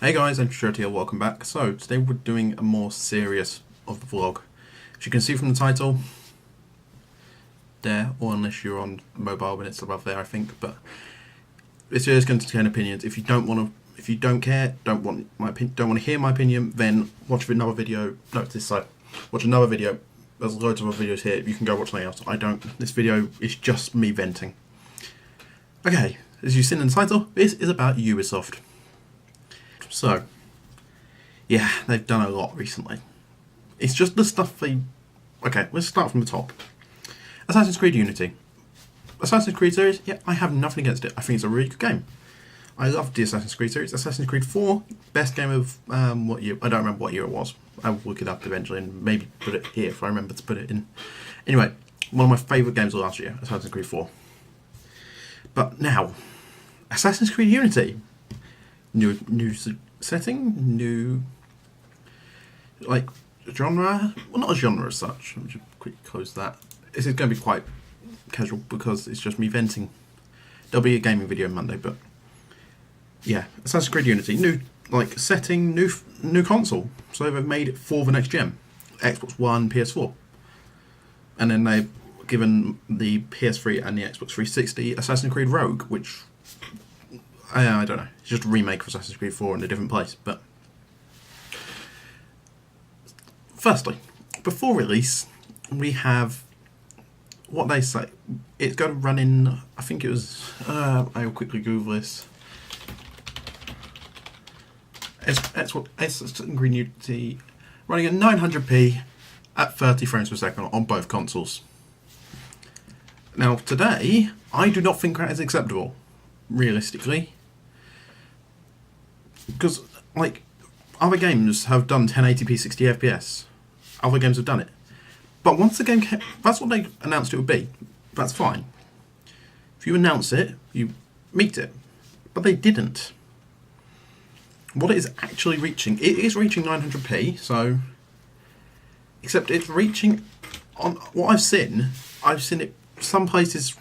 Hey guys, I'm Shirt here, welcome back. So, today we're doing a more serious of the vlog. As you can see from the title, there, or unless you're on mobile when it's above there I think, but this video is going to contain opinions. If you don't care, don't want to hear my opinion, then watch another video, no, this side, watch another video. There's loads of other videos here, you can go watch something else. This video is just me venting. Okay, as you've seen in the title, this is about Ubisoft. So, yeah, they've done a lot recently. It's just the stuff they... Okay, let's start from the top. Assassin's Creed Unity. Assassin's Creed series, yeah, I have nothing against it. I think it's a really good game. I love the Assassin's Creed series. Assassin's Creed 4, best game of what year? I don't remember what year it was. I'll look it up eventually and maybe put it here if I remember to put it in. Anyway, one of my favourite games of last year, Assassin's Creed 4. But now, Assassin's Creed Unity. New setting, new like genre. Well, not a genre as such. Let me just quickly close that. This is going to be quite casual because it's just me venting. There'll be a gaming video on Monday, but yeah, Assassin's Creed Unity, new like setting, new console. So they've made it for the next gen, Xbox One, PS4, and then they've given the PS3 and the Xbox 360 Assassin's Creed Rogue, which. I don't know. It's just a remake of Assassin's Creed 4 in a different place. But firstly, before release, we have what they say. It's going to run in. I think it was. I'll quickly Google this. Assassin's Creed Unity running at 900p at 30 frames per second on both consoles. Now, today, I do not think that is acceptable, realistically. Because, like, other games have done 1080p 60 FPS. Other games have done it. But once the game came, that's what they announced it would be. That's fine. If you announce it, you meet it. But they didn't. What it is actually reaching, it is reaching 900p, so... Except it's reaching, on what I've seen it, some places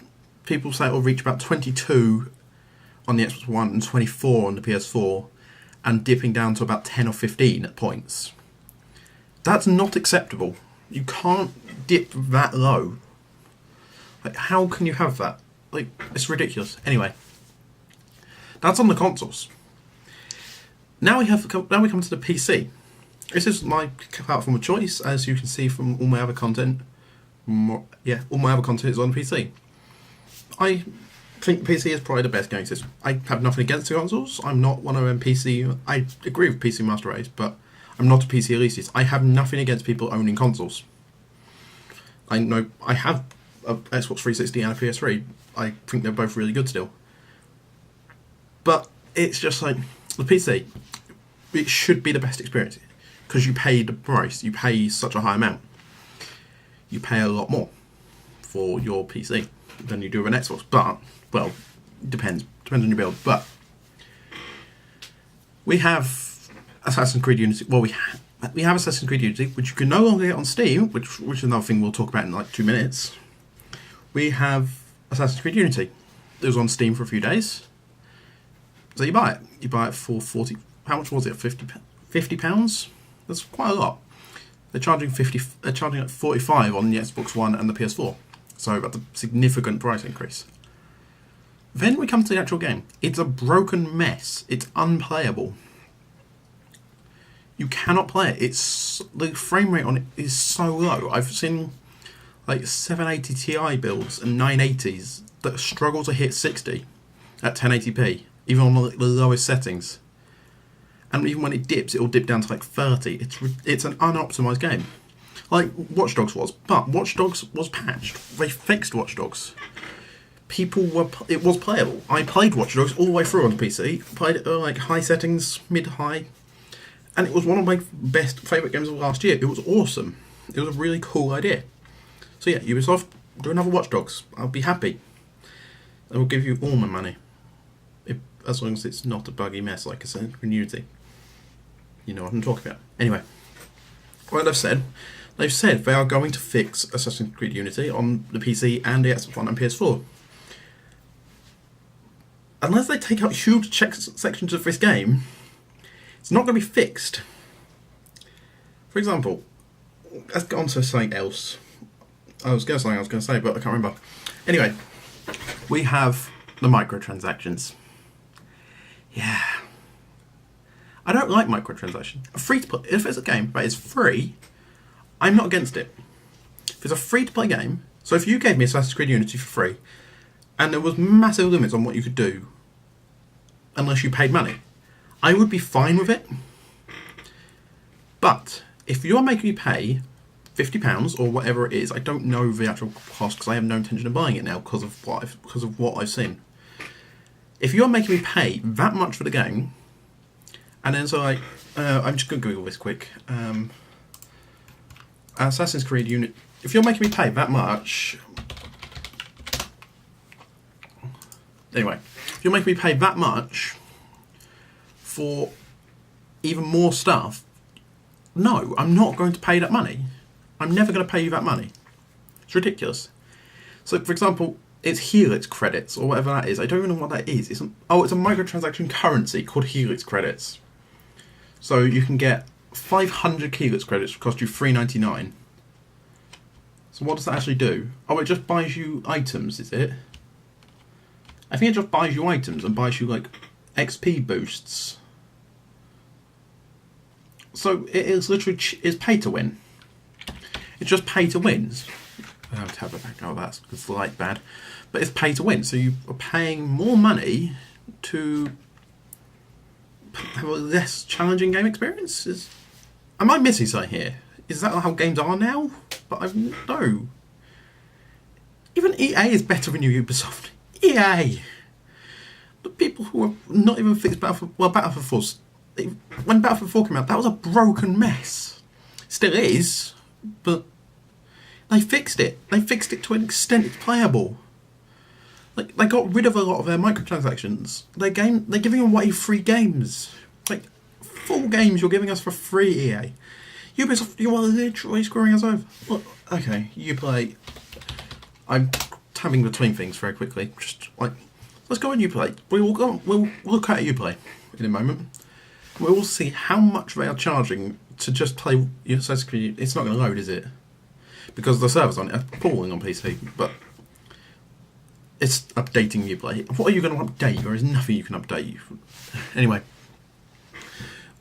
people say it will reach about 22 on the Xbox One and 24 on the PS4, and dipping down to about 10 or 15 at points. That's not acceptable. You can't dip that low. Like, how can you have that? Like, it's ridiculous. Anyway, that's on the consoles. Now we come to the PC. This is my platform of choice, as you can see from all my other content. All my other content is on PC. I think PC is probably the best gaming system. I have nothing against the consoles. I'm not one of them PC... I agree with PC Master Race, but I'm not a PC elitist. I have nothing against people owning consoles. I know I have a Xbox 360 and a PS3. I think they're both really good still. But it's just like, the PC, it should be the best experience. Because you pay the price. You pay such a high amount. You pay a lot more for your PC than you do with an Xbox. But... well, depends on your build, but we have Assassin's Creed Unity. Well, we have Assassin's Creed Unity, which you can no longer get on Steam, which is another thing we'll talk about in like 2 minutes. We have Assassin's Creed Unity. It was on Steam for a few days, so you buy it. You buy it for 40. How much was it? £50. That's quite a lot. They're charging 50. They're charging at 45 on the Xbox One and the PS4. So that's a significant price increase. Then we come to the actual game. It's a broken mess. It's unplayable. You cannot play it. The frame rate on it is so low. I've seen like 780 Ti builds and 980s that struggle to hit 60 at 1080p, even on the lowest settings. And even when it dips, it will dip down to like 30. It's an unoptimized game, like Watch Dogs was. But Watch Dogs was patched. They fixed Watch Dogs. It was playable. I played Watch Dogs all the way through on the PC. Played it like high settings, mid-high, and it was one of my favourite games of last year. It was awesome. It was a really cool idea. So yeah, Ubisoft, do another Watch Dogs. I'll be happy. I will give you all my money, as long as it's not a buggy mess like Assassin's Creed Unity. You know what I'm talking about. Anyway, what they've said they are going to fix Assassin's Creed Unity on the PC and the Xbox One and PS4. Unless they take out huge sections of this game, It's not going to be fixed. For example, let's get on to something else. I was going to say, but I can't remember. Anyway, we have the microtransactions. Yeah. I don't like microtransactions. Free to play. If it's a game that is free, I'm not against it. If it's a free to play game, so if you gave me Assassin's Creed Unity for free, and there was massive limits on what you could do, unless you paid money, I would be fine with it. But if you're making me pay £50 or whatever it is, I don't know the actual cost because I have no intention of buying it now because of what I've seen. If you're making me pay that much for the game, and then so I'm just going to Google this quick. Assassin's Creed Unity. If you're making me pay that much, anyway, if you're making me pay that much for even more stuff, no, I'm not going to pay that money. I'm never going to pay you that money. It's ridiculous. So, for example, it's Helix credits or whatever that is. I don't even know what that is. It's a microtransaction currency called Helix credits. So you can get 500 Helix credits, which cost you $3.99. So what does that actually do? Oh, it just buys you items, is it? I think it just buys you items and buys you like XP boosts. So it is literally it's pay to win. It's just pay to wins. Oh, that's slight bad, but it's pay to win. So you are paying more money to have a less challenging game experience. Am I missing something here? Is that how games are now? But no. Even EA is better than you, Ubisoft. EA. The people who are not even fixed Battlefield 4. When Battlefield 4 came out, that was a broken mess. Still is, but they fixed it. They fixed it to an extent it's playable. Like, they got rid of a lot of their microtransactions. They're giving away free games. Like, full games you're giving us for free, EA. Ubisoft, you are literally screwing us over. Look, okay, Uplay. I'm tabbing between things very quickly. Just like, let's go on Uplay. We'll look at Uplay in a moment. We'll see how much they are charging to just play Assassin's Creed. It's not going to load, is it? Because the servers on it are falling on PC, but it's updating Uplay. What are you going to update? There is nothing you can update. Anyway,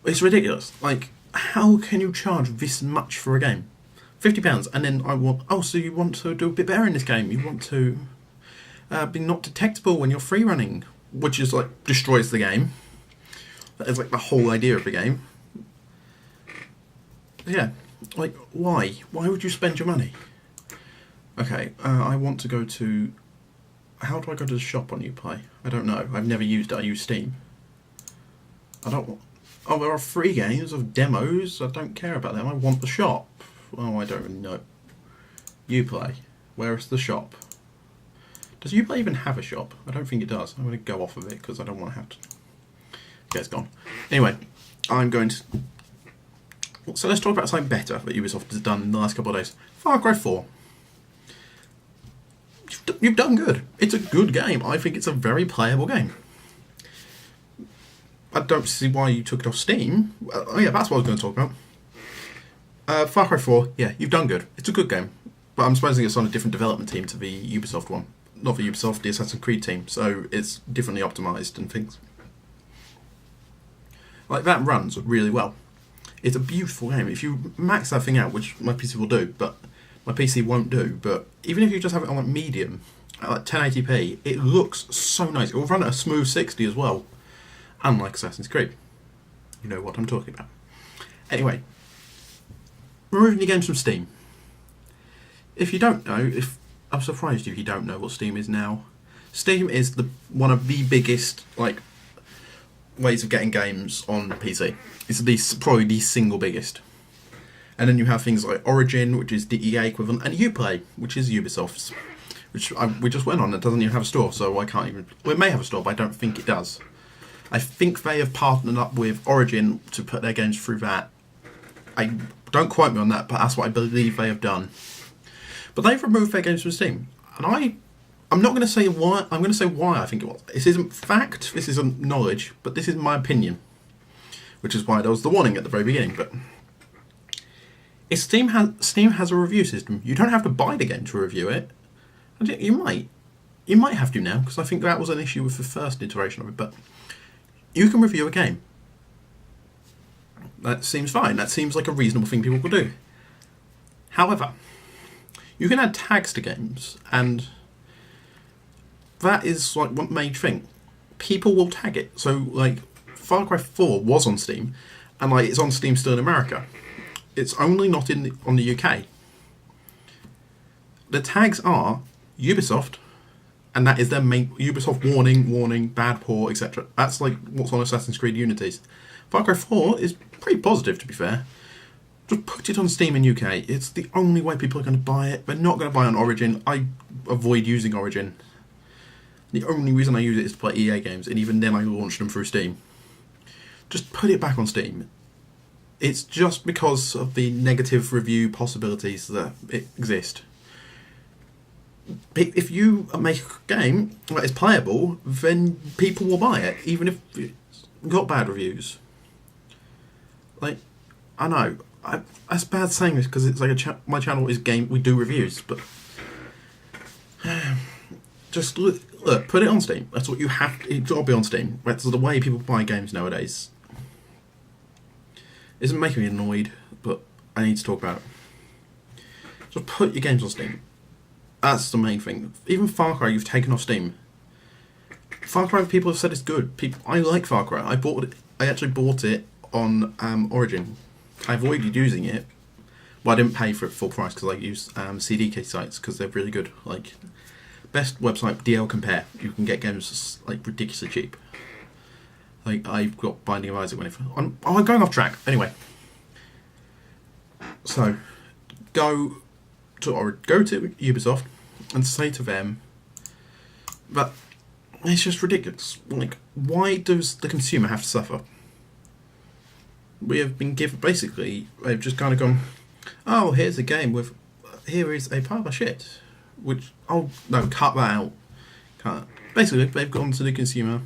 it's ridiculous. Like, how can you charge this much for a game? £50, and then so you want to do a bit better in this game. You want to be not detectable when you're free running, which is like destroys the game. That is like the whole idea of the game. Yeah, like why? Why would you spend your money? Okay, I want to go to. How do I go to the shop on Uplay? I don't know. I've never used it. I use Steam. I don't want. Oh, there are free games of demos. I don't care about them. I want the shop. Oh, I don't really know. Uplay. Where is the shop? Does Uplay even have a shop? I don't think it does. I'm going to go off of it because I don't want to have to. Okay, it's gone. Anyway, I'm going to. So let's talk about something better that Ubisoft has done in the last couple of days. Far Cry 4. You've done good. It's a good game. I think it's a very playable game. I don't see why you took it off Steam. Oh yeah, that's what I was going to talk about. Far Cry 4, yeah, you've done good. It's a good game. But I'm supposing it's on a different development team to the Ubisoft one. Not the Ubisoft, the Assassin's Creed team. So it's differently optimised and things. Like, that runs really well. It's a beautiful game. If you max that thing out, which my PC will do, but my PC won't do, but even if you just have it on like medium, at like 1080p, it looks so nice. It will run at a smooth 60 as well, unlike Assassin's Creed. You know what I'm talking about. Anyway, removing the games from Steam. If you don't know, I'm surprised if you don't know what Steam is now. Steam is one of the biggest ways of getting games on PC. It's probably the single biggest. And then you have things like Origin, which is the EA equivalent, and Uplay, which is Ubisoft's, which we just went on. It doesn't even have a store, so I can't even. Well, it may have a store, but I don't think it does. I think they have partnered up with Origin to put their games through that. I don't quote me on that, but that's what I believe they have done. But they've removed their games from Steam, and I'm not going to say why. I'm going to say why I think it was. This isn't fact. This isn't knowledge, but this is my opinion. which is why there was the warning at the very beginning. But if Steam has a review system, you don't have to buy the game to review it. You might have to now, because I think that was an issue with the first iteration of it. But you can review a game. That seems fine. That seems like a reasonable thing people could do. However, you can add tags to games, and that is like one major thing. People will tag it. So, like, Far Cry 4 was on Steam, and like it's on Steam still in America. It's only not on the UK. The tags are Ubisoft, and that is their main Ubisoft warning, bad, poor, etc. That's like what's on Assassin's Creed Unity's. Far Cry 4 is pretty positive, to be fair. Just put it on Steam in UK. It's the only way people are going to buy it. They're not going to buy it on Origin. I avoid using Origin. The only reason I use it is to play EA games, and even then I launch them through Steam. Just put it back on Steam. It's just because of the negative review possibilities that exist. If you make a game that is playable, then people will buy it, even if it's got bad reviews. Like, I know, that's bad saying this because it's like my channel is we do reviews, but just look, put it on Steam. That's what you have to. It's got to be on Steam. That's the way people buy games nowadays. It's making me annoyed, but I need to talk about it. Just put your games on Steam. That's the main thing. Even Far Cry, you've taken off Steam. Far Cry, people have said it's good. I like Far Cry. I actually bought it on Origin. I avoided using it. Well, I didn't pay for it full price because I use CDK sites because they're really good. Like, best website, DL Compare. You can get games like ridiculously cheap. Like, I've got Binding of Isaac I'm going off track. Anyway. So, go to Ubisoft and say to them that it's just ridiculous. Like, why does the consumer have to suffer? We have been given, basically, they've just kind of gone, oh, here's a game with, here is a pile of shit. Which, oh, no, cut that out. Basically, they've gone to the consumer.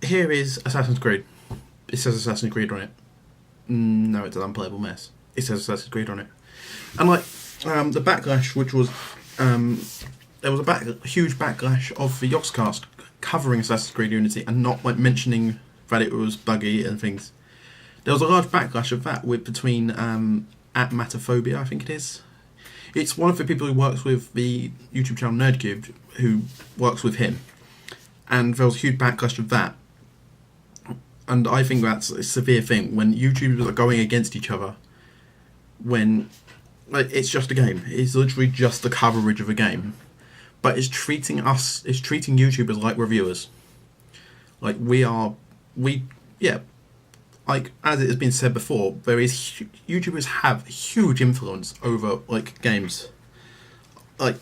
Here is Assassin's Creed. It says Assassin's Creed on it. No, it's an unplayable mess. It says Assassin's Creed on it. And like, the backlash, which was, there was a huge backlash of the Yogscast covering Assassin's Creed Unity and not like mentioning that it was buggy and things. There was a large backlash of that between at Mataphobia, I think it is. It's one of the people who works with the YouTube channel Nerdcubed, who works with him, and there was a huge backlash of that. And I think that's a severe thing when YouTubers are going against each other. When like, it's just a game. It's literally just the coverage of a game, but it's treating YouTubers like reviewers. Like like as it has been said before, YouTubers have huge influence over like games, like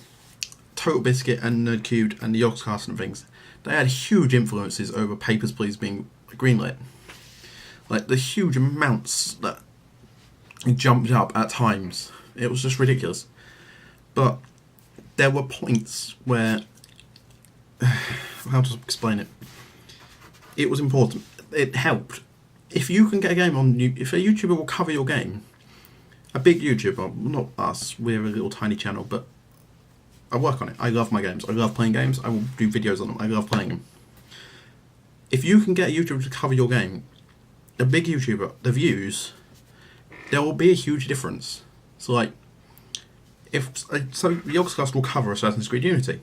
Total Biscuit and Nerdcubed and the Yogscast and things. They had huge influences over Papers, Please being greenlit. Like the huge amounts that jumped up at times, it was just ridiculous. But there were points where, how to explain it? It was important. It helped. If you can get a game on, if a YouTuber will cover your game, a big YouTuber, not us, we're a little tiny channel, but I work on it. I love my games. I love playing games. I will do videos on them. I love playing them. If you can get a YouTuber to cover your game, a big YouTuber, the views, there will be a huge difference. So like, Yogscast will cover Assassin's Creed Unity.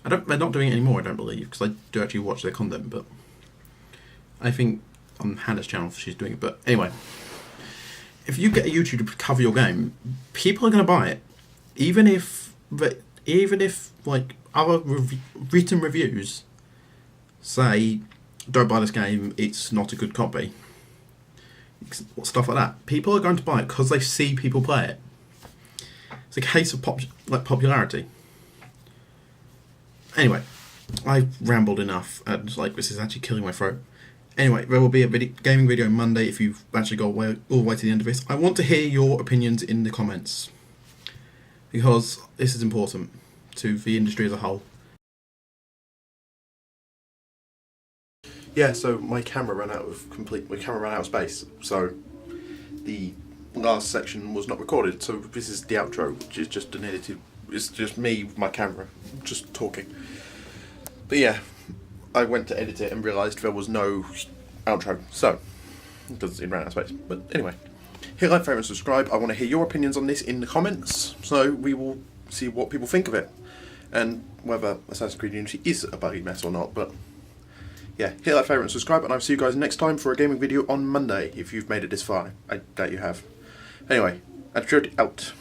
They're not doing it anymore, I don't believe, because I do actually watch their content, but I think on Hannah's channel she's doing it. But anyway, if you get a YouTuber to cover your game, people are going to buy it, even if like other written reviews say don't buy this game, it's not a good copy, stuff like that. People are going to buy it because they see people play it. It's a case of popularity. Anyway, I've rambled enough, and like this is actually killing my throat. Anyway, there will be a gaming video Monday if you've actually got all the way to the end of this. I want to hear your opinions in the comments, because this is important to the industry as a whole. Yeah, so my camera ran out of space, so the last section was not recorded. So this is the outro, which is just an edited. It's just me with my camera, just talking. But yeah, I went to edit it and realised there was no outro, so because it ran out of space. But anyway, hit like, favourite, and subscribe. I want to hear your opinions on this in the comments, so we will see what people think of it and whether Assassin's Creed Unity is a buggy mess or not. But yeah, hit like, favourite, and subscribe, and I'll see you guys next time for a gaming video on Monday, if you've made it this far. I doubt you have. Anyway, Attitude out.